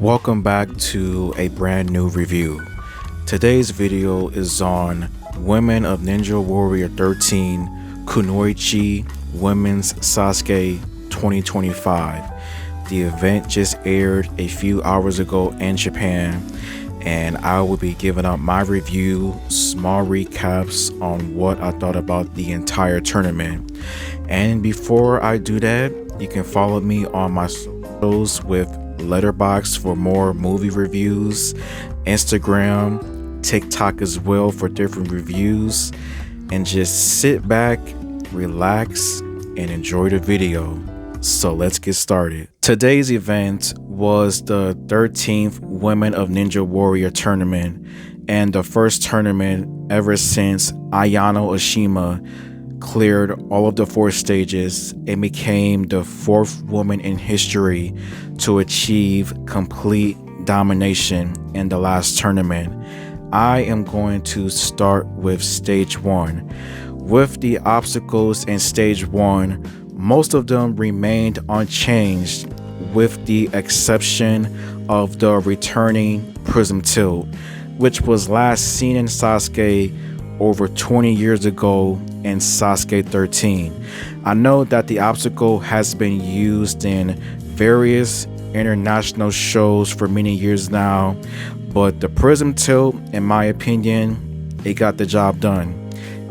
Welcome back to a brand new review. Today's video is on Women of Ninja Warrior 13 Kunoichi Women's SASUKE 2025. The event just aired a few hours ago in Japan, and I will be giving up my review, small recaps on what I thought about the entire tournament. And before I do that, you can follow me on my socials with Letterboxd for more movie reviews, Instagram, TikTok as well for different reviews, and just sit back, relax, and enjoy the video. So let's get started. Today's event was the 13th Women of Ninja Warrior tournament, and the first tournament ever since Ayano Oshima cleared all of the 4 stages and became the 4th woman in history to achieve complete domination in the last tournament. I am going to start with stage 1. With the obstacles in stage 1, most of them remained unchanged with the exception of the returning prism tilt, which was last seen in SASUKE over 20 years ago in SASUKE 13. I know that the obstacle has been used in various international shows for many years now, but the prism tilt, in my opinion, it got the job done.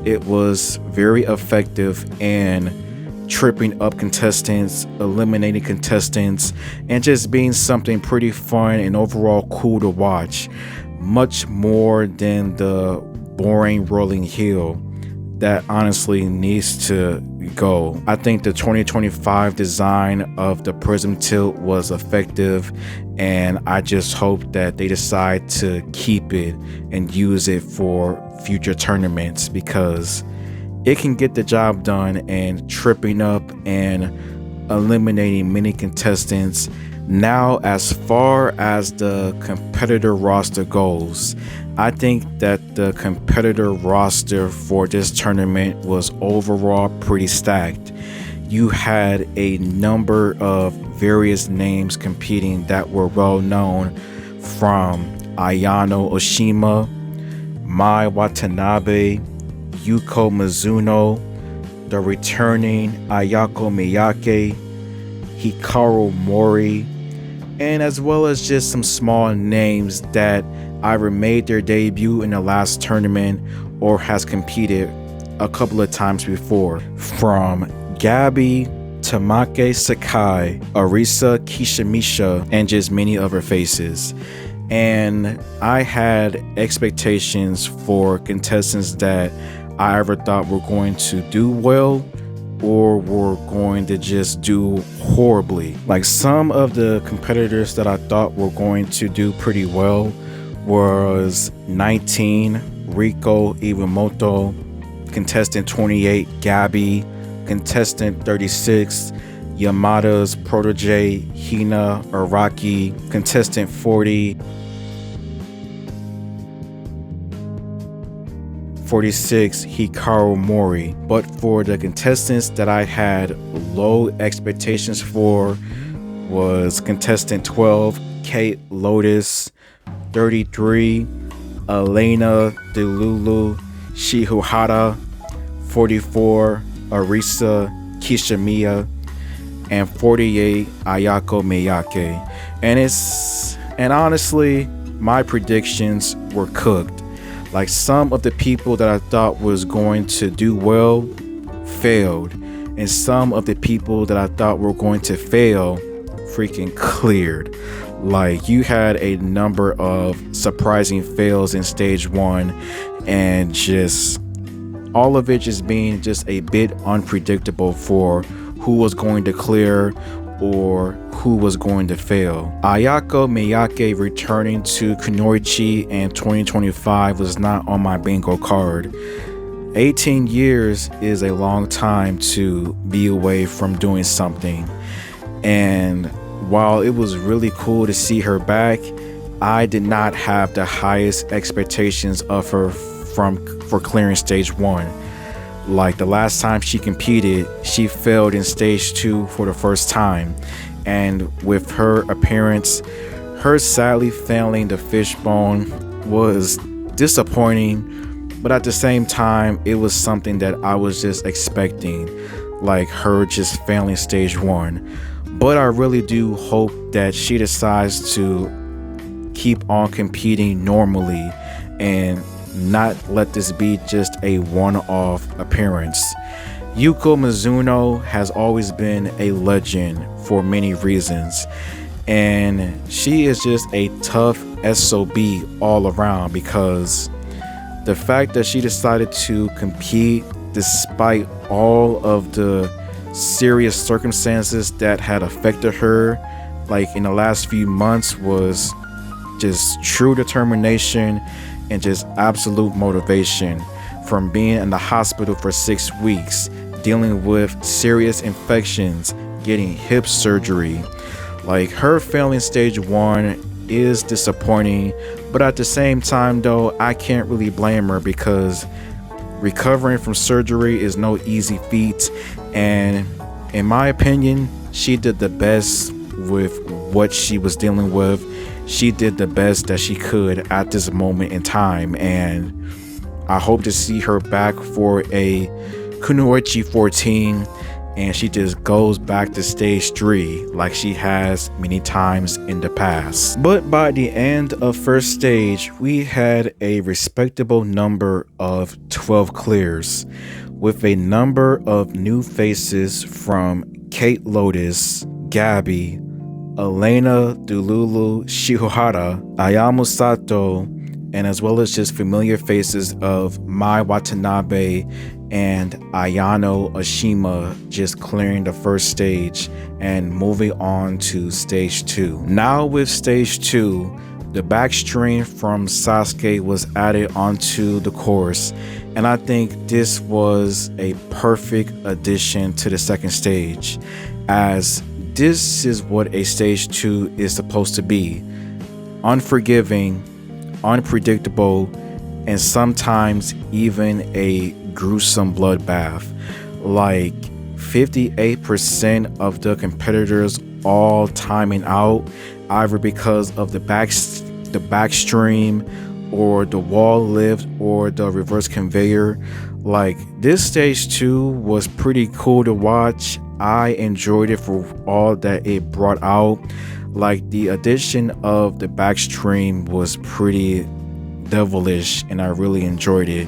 It was very effective in tripping up contestants, eliminating contestants, and just being something pretty fun and overall cool to watch, much more than the boring rolling heel that honestly needs to go. I think the 2025 design of the prism tilt was effective, and I just hope that they decide to keep it and use it for future tournaments, because it can get the job done and tripping up and eliminating many contestants. Now, as far as the competitor roster goes, I think that the competitor roster for this tournament was overall pretty stacked. You had a number of various names competing that were well known, from Ayano Oshima, Mai Watanabe, Yuko Mizuno, the returning Ayako Miyake, Hikaru Mori, and as well as just some small names that either made their debut in the last tournament or has competed a couple of times before, from Gabi, Tamake Sakai, Arisa Kishimisha, and just many other faces. And I had expectations for contestants that I ever thought were going to do well or were going to just do horribly. Like, some of the competitors that I thought were going to do pretty well was 19 Riko Iwamoto, contestant 28 Gabi, contestant 36 Yamada's protege Hina Araki, contestant 40 46 Hikaru Mori. But for the contestants that I had low expectations for was contestant 12 Kate Lotus, 33 Elena Delulu Shihuhara, 44 Arisa Kishimiya, and 48 Ayako Miyake. And honestly, my predictions were cooked. Like, some of the people that I thought was going to do well failed, and some of the people that I thought were going to fail freaking cleared. Like, you had a number of surprising fails in stage 1, and just all of it just being just a bit unpredictable for who was going to clear or who was going to fail. Ayako Miyake returning to Kunoichi in 2025 was not on my bingo card. 18 years is a long time to be away from doing something, and while it was really cool to see her back, I did not have the highest expectations of her for clearing stage 1. Like, the last time she competed, she failed in stage 2 for the first time, and with her appearance, Her sadly failing the fishbone was disappointing, but at the same time, it was something that I was just expecting, like her just failing stage 1. But I really do hope that she decides to keep on competing normally and not let this be just a one-off appearance. Yuko Mizuno has always been a legend for many reasons, and she is just a tough SOB all around, because the fact that she decided to compete despite all of the serious circumstances that had affected her, like in the last few months, was just true determination and just absolute motivation. From being in the hospital for 6 weeks, dealing with serious infections, getting hip surgery, like her failing stage 1 is disappointing, but at the same time though, I can't really blame her, because recovering from surgery is no easy feat, and in my opinion, she did the best with what she was dealing with. She did the best that she could at this moment in time, and I hope to see her back for a KUNOICHI 14, and she just goes back to stage 3 like she has many times in the past. But by the end of first stage, we had a respectable number of 12 clears, with a number of new faces from Kate Lotus, Gabby, Elena Dululu Shihara, Ayamo Sato, and as well as just familiar faces of Mai Watanabe and Ayano Ashima just clearing the first stage and moving on to stage 2. Now with stage 2, the Backstream from SASUKE was added onto the course, and I think this was a perfect addition to the second stage, as this is what a stage 2 is supposed to be: unforgiving, unpredictable, and sometimes even a gruesome bloodbath. Like 58% of the competitors all timing out, either because of the backstream or the wall lift or the reverse conveyor. Like, this stage 2 was pretty cool to watch. I enjoyed it for all that it brought out. Like, the addition of the backstream was pretty devilish, and I really enjoyed it.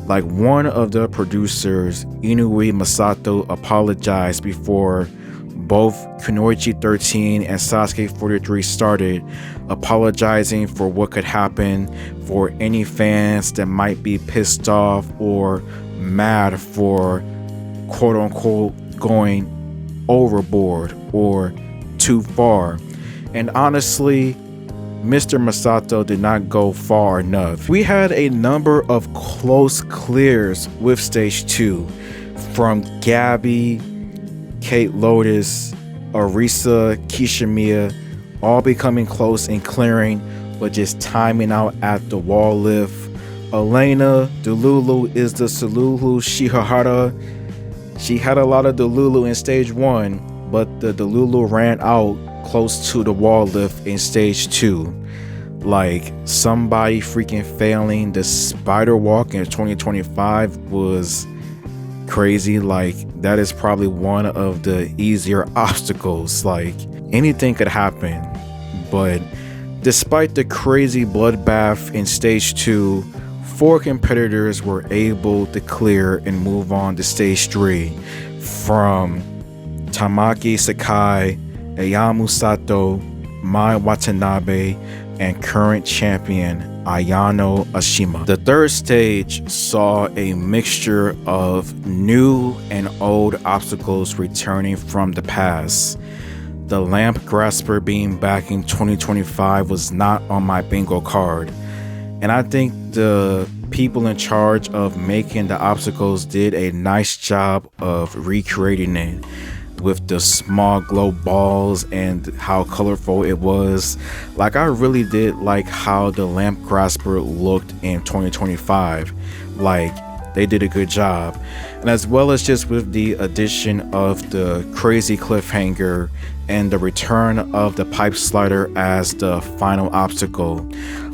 Like, one of the producers, Inui Masato, apologized before both KUNOICHI 13 and SASUKE 43 started, apologizing for what could happen, for any fans that might be pissed off or mad for quote-unquote going overboard or too far. And honestly, Mr. Masato did not go far enough. We had a number of close clears with stage 2 from Gabby, Kate Lotus, Arisa, Kishimiya, all becoming close and clearing, but just timing out at the wall lift. Elena Dululu is the Sululu Shihara. She had a lot of Dululu in stage 1, but the Dululu ran out close to the wall lift in stage 2. Like, somebody freaking failing the spider walk in 2025 was crazy. Like, that is probably one of the easier obstacles. Like, anything could happen. But despite the crazy bloodbath in stage 2, 4 competitors were able to clear and move on to stage 3, from Tamaki Sakai, Ayamu Sato, Mai Watanabe, and current champion Ayano Ashima. The third stage saw a mixture of new and old obstacles returning from the past. The lamp grasper being back in 2025 was not on my bingo card, and I think the people in charge of making the obstacles did a nice job of recreating it, with the small glow balls and how colorful it was. Like, I really did like how the lamp grasper looked in 2025. Like, they did a good job. And as well as just with the addition of the crazy cliffhanger and the return of the pipe slider as the final obstacle.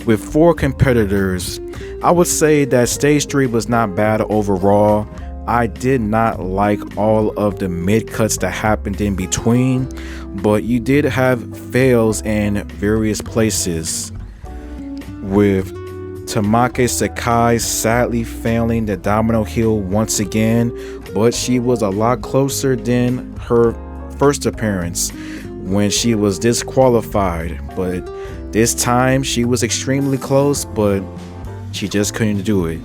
With 4 competitors, I would say that stage 3 was not bad overall. I did not like all of the mid cuts that happened in between, but you did have fails in various places, with Tamake Sakai sadly failing the domino hill once again, but she was a lot closer than her first appearance when she was disqualified. But this time she was extremely close, but she just couldn't do it.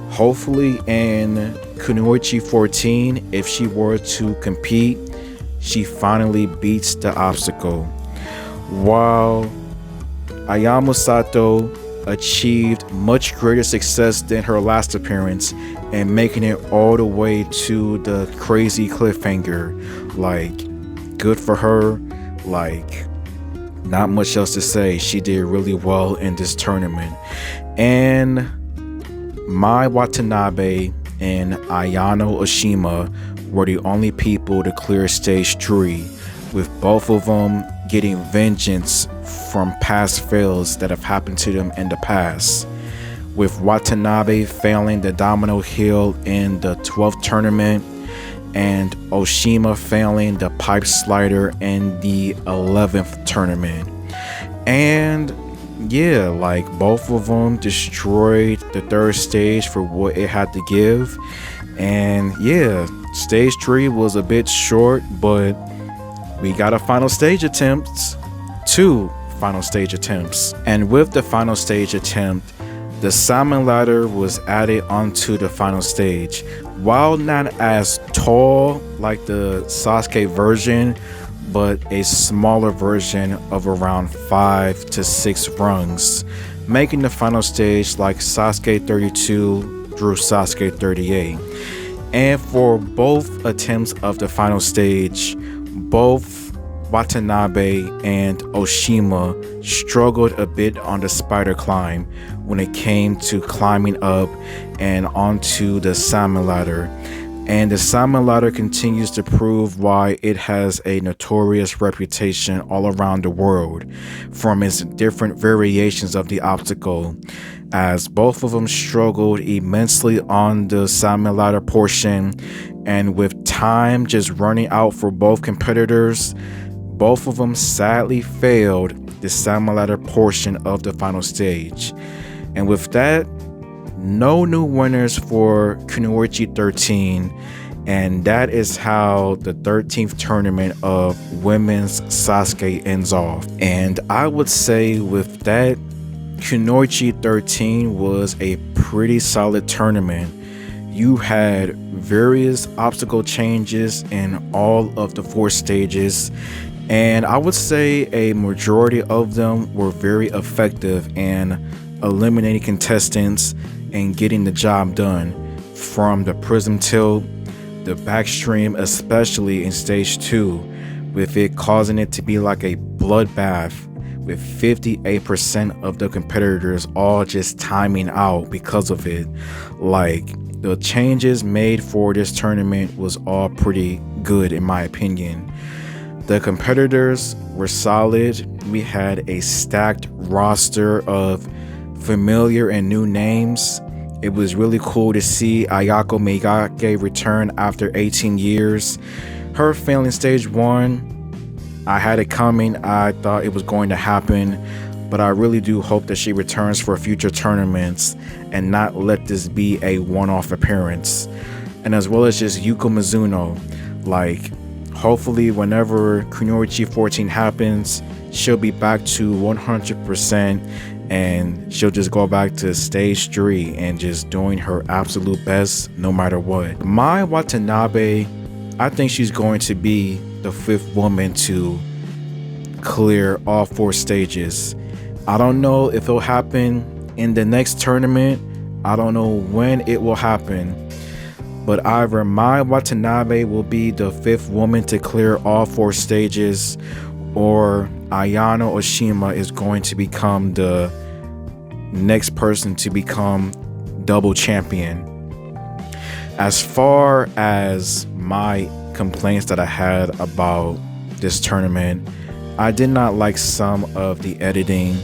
Hopefully in Kunoichi 14, if she were to compete, she finally beats the obstacle. While Ayamo Sato achieved much greater success than her last appearance and making it all the way to the crazy cliffhanger. Like, good for her. Like, not much else to say. She did really well in this tournament. And Mai Watanabe and Ayano Oshima were the only people to clear stage 3, with both of them getting vengeance from past fails that have happened to them in the past, with Watanabe failing the domino hill in the 12th tournament and Oshima failing the pipe slider in the 11th tournament. And yeah, like, both of them destroyed the 3rd stage for what it had to give. And yeah, stage 3 was a bit short, but we got a final stage attempt. 2 final stage attempts. And with the final stage attempt, the salmon ladder was added onto the final stage. While not as tall like the Sasuke version, but a smaller version of around 5 to 6 rungs, making the final stage like Sasuke 32 through Sasuke 38. And for both attempts of the final stage, both Watanabe and Oshima struggled a bit on the spider climb when it came to climbing up and onto the salmon ladder. And the salmon ladder continues to prove why it has a notorious reputation all around the world from its different variations of the obstacle, as both of them struggled immensely on the salmon ladder portion, and with time just running out for both competitors, both of them sadly failed the salmon ladder portion of the final stage. And with that, no new winners for Kunoichi 13, and that is how the 13th tournament of Women's Sasuke ends off. And I would say with that, Kunoichi 13 was a pretty solid tournament. You had various obstacle changes in all of the 4 stages, and I would say a majority of them were very effective in eliminating contestants and getting the job done. From the prism tilt, the backstream, especially in stage 2, with it causing it to be like a bloodbath, with 58% of the competitors all just timing out because of it. Like, the changes made for this tournament was all pretty good in my opinion. The competitors were solid. We had a stacked roster of familiar and new names. It was really cool to see Ayako Miyake return after 18 years. Her failing stage 1, I had it coming. I thought it was going to happen, but I really do hope that she returns for future tournaments and not let this be a one-off appearance. And as well as just Yuko Mizuno, like, hopefully whenever Kunoichi 14 happens, she'll be back to 100%, and she'll just go back to stage 3 and just doing her absolute best no matter what. Mai Watanabe, I think she's going to be the 5th woman to clear all 4 stages. I don't know if it'll happen in the next tournament. I don't know when it will happen. But either Mai Watanabe will be the 5th woman to clear all 4 stages, or Ayano Oshima is going to become the next person to become double champion. As far as my complaints that I had about this tournament, I did not like some of the editing.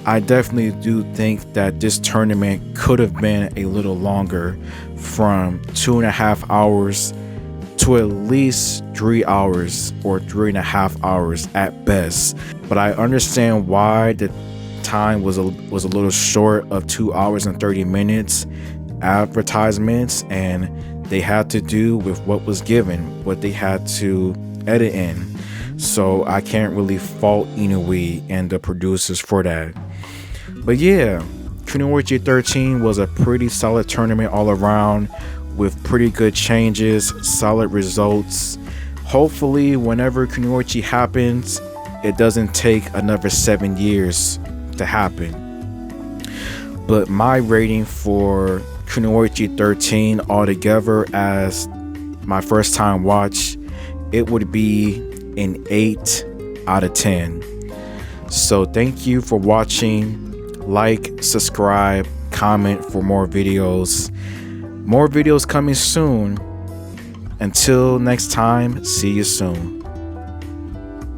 I definitely do think that this tournament could have been a little longer, from 2.5 hours to at least 3 hours or 3.5 hours at best. But I understand why the time was a little short of 2 hours and 30 minutes advertisements, and they had to do with what was given, what they had to edit in. So I can't really fault Inui and the producers for that. But yeah, KUNOICHI 13 was a pretty solid tournament all around, with pretty good changes, solid results. Hopefully whenever KUNOICHI happens, it doesn't take another 7 years to happen. But my rating for KUNOICHI 13 altogether, as my first time watch, it would be an 8 out of 10. So thank you for watching. Like, subscribe, comment for more videos. More videos coming soon. Until next time, see you soon.